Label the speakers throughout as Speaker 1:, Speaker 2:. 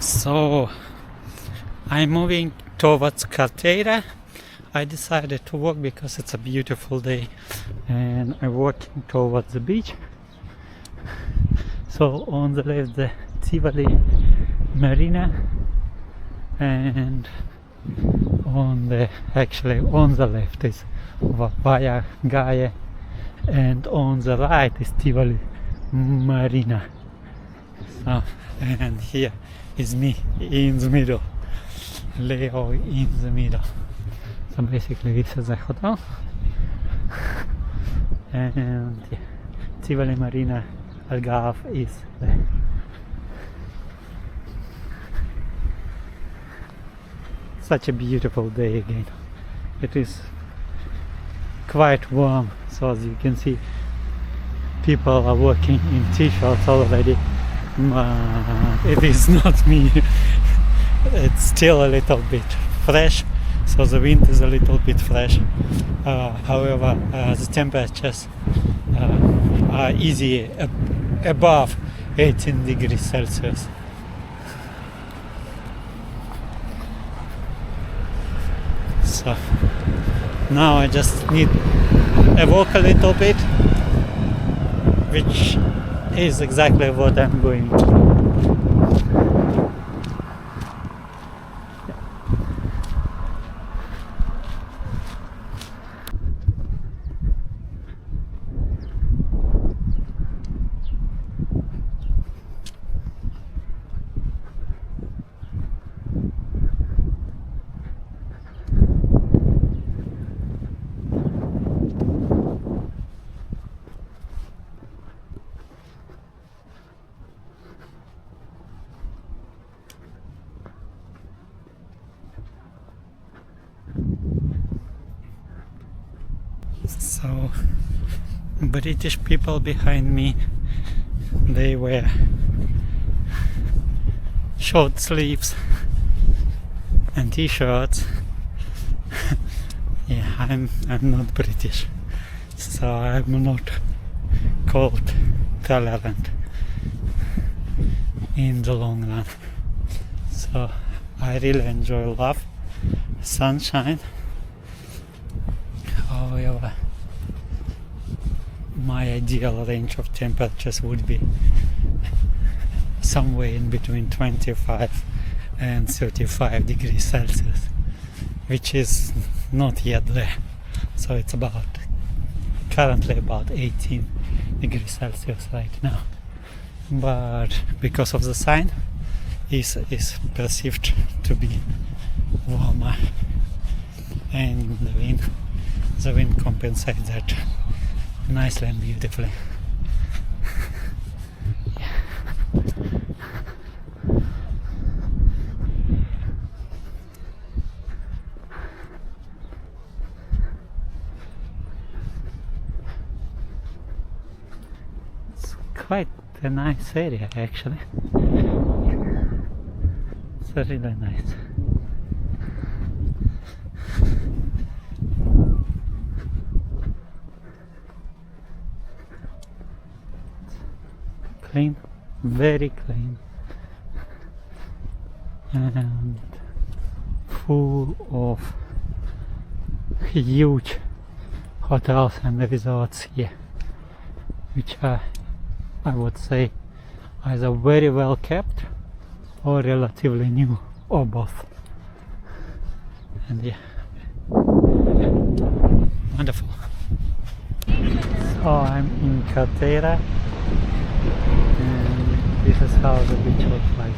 Speaker 1: So I'm moving towards Cartera. I decided to walk because it's a beautiful day and I'm walking towards the beach. So on the left the Tivoli Marina, and on the left is Via Gaia, and on the right is Tivoli Marina. So, and here is me in the middle, Leo in the middle. So basically this is a hotel, and yeah, Tivoli Marina Algarve is there. Such a beautiful day again. It is quite warm, so as you can see people are working in t-shirts already. It is not me. It's still a little bit fresh, so the wind is a little bit fresh. However, the temperatures are easy above 18 degrees Celsius. So now I just need to walk a little bit, which is exactly what I'm going to. So British people behind me, they wear short sleeves and t-shirts. Yeah, I'm not British, so I'm not cold tolerant in the long run. So I really enjoy love sunshine. However, my ideal range of temperatures would be somewhere in between 25 and 35 degrees Celsius, which is not yet there. So it's currently about 18 degrees Celsius right now. But because of the sign, is perceived to be warmer, and the wind compensates that nicely and beautifully. It's quite a nice area actually. It's really nice. Clean, very clean, and full of huge hotels and resorts here, which are, I would say, either very well kept or relatively new, or both. And yeah, wonderful. So I'm in Cartera, and this is how the beach looks like.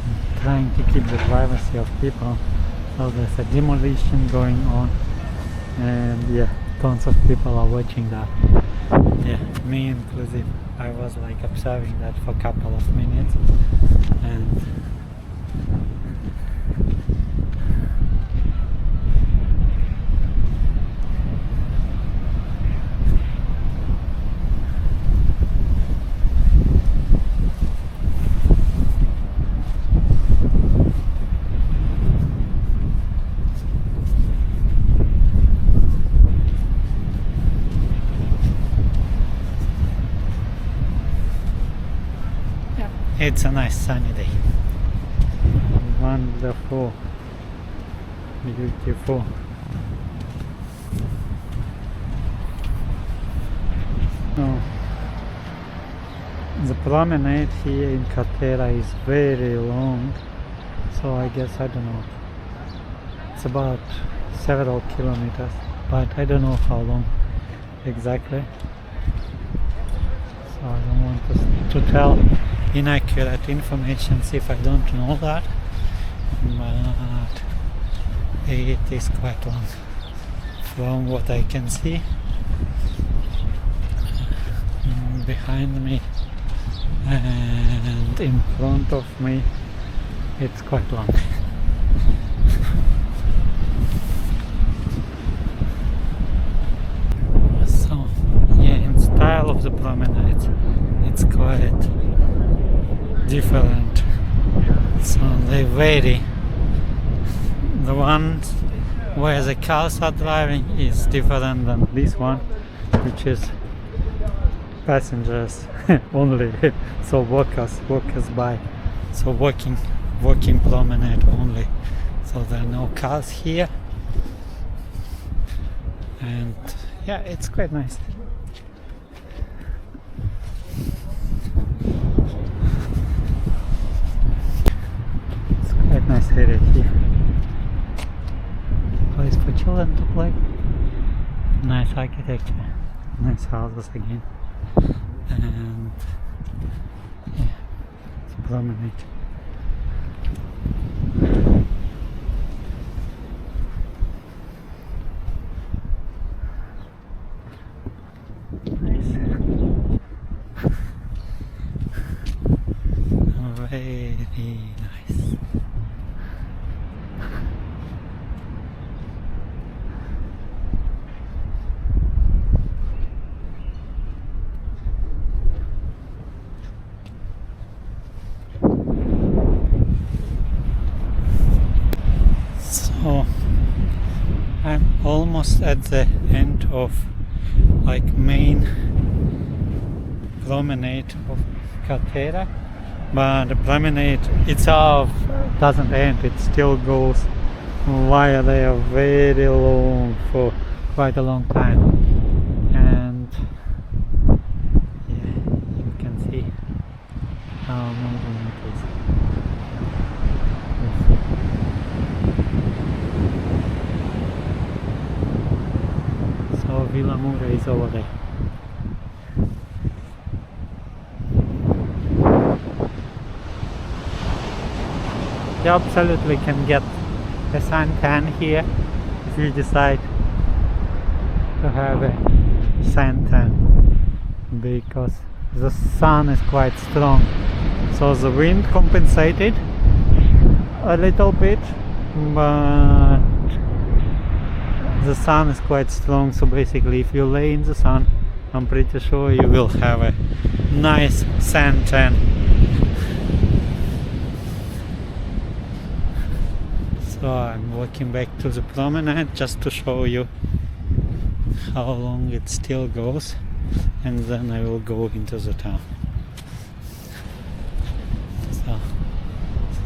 Speaker 1: I'm trying to keep the privacy of people, so there's a demolition going on, and yeah, tons of people are watching that. Yeah, me inclusive. I was like observing that for a couple of minutes, and It's a nice sunny day. Wonderful, beautiful. Oh. The promenade here in Catera is very long, so I guess, I don't know, it's about several kilometers, but I don't know how long exactly, so I don't want to tell inaccurate information if I don't know that, but it is quite long from what I can see. Behind me and in front of me, it's quite long. So yeah, in style of the promenade, it's quite different, so they vary. The ones where the cars are driving is different than this one, which is passengers only, so walkers by, so walking promenade only, so there are no cars here, and yeah, it's quite nice. It's quite nice area here, place for children to play, nice architecture, nice houses again. And yeah, it's a promenade. Nice. Very nice. So I'm almost at the end of like main promenade of Catera, but the promenade itself doesn't end, it still goes via there very long for quite a long time, and yeah, you can see how amazing it is. So Villa Mura is over there. You absolutely can get a suntan here if you decide to have a suntan, because the sun is quite strong, so the wind compensated a little bit, but the sun is quite strong, so basically if you lay in the sun, I'm pretty sure you will have a nice suntan. So I'm walking back to the promenade just to show you how long it still goes, and then I will go into the town.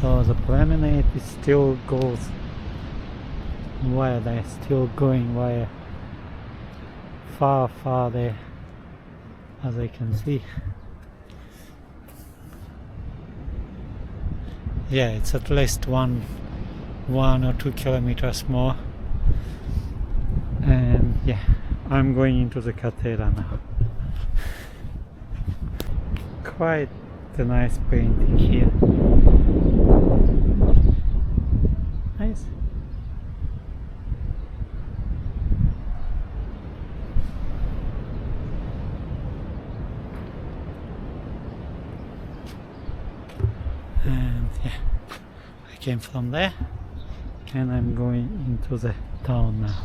Speaker 1: So the promenade is still goes where they're still going via far there, as I can see. Yeah, it's at least one or 2 kilometers more, and yeah, I'm going into the Catera now. Quite a nice painting here. Nice. And yeah, I came from there and I'm going into the town now.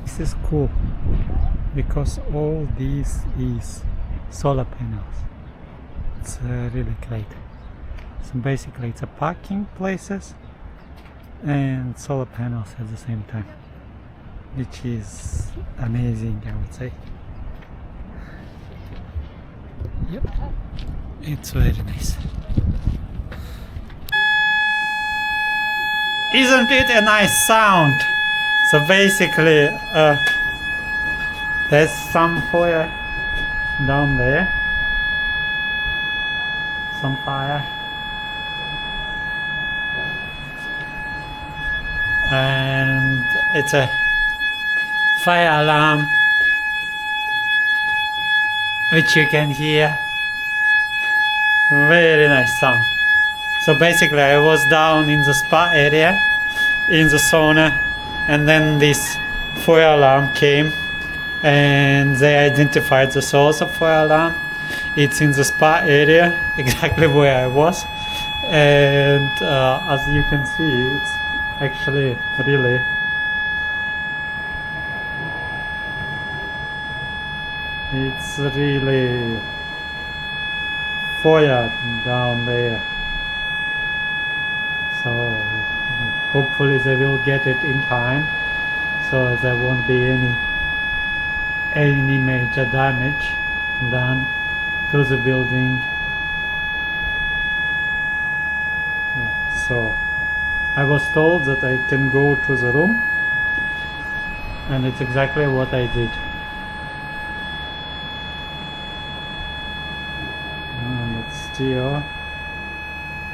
Speaker 1: This is cool because all this is solar panels. It's really great. So basically it's a parking places and solar panels at the same time. which is amazing, I would say. Yep, it's very nice. Isn't it a nice sound? So basically, there's some fire down there, some fire, and it's a fire alarm which you can hear. Very nice sound. So basically I was down in the spa area, in the sauna, and then this fire alarm came and they identified the source of fire alarm. It's in the spa area, exactly where I was, and as you can see, it's actually really fire down there. So hopefully they will get it in time, so there won't be any major damage done to the building. Yeah, so I was told that I can go to the room, and it's exactly what I did. But still,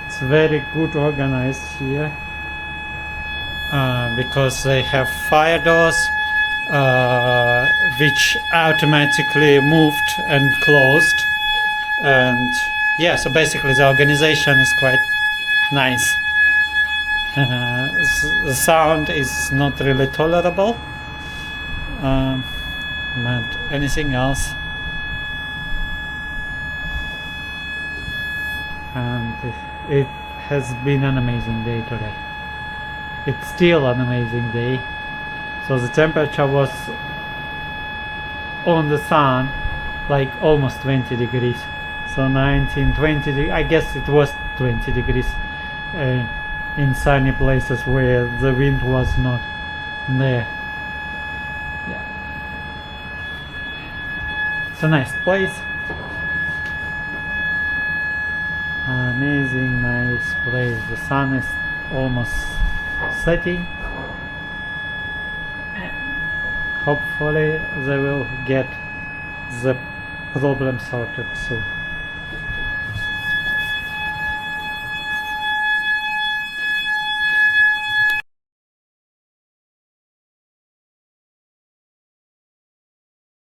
Speaker 1: it's very good organized here, because they have fire doors which automatically moved and closed, and yeah, so basically the organization is quite nice. The sound is not really tolerable, but anything else, and it has been an amazing day today. It's still an amazing day. So the temperature was on the sun like almost 20 degrees. So 19, 20, I guess it was 20 degrees in sunny places where the wind was not there. Yeah. It's a nice place. Amazing nice place. The sun is almost setting. Hopefully they will get the problem sorted soon.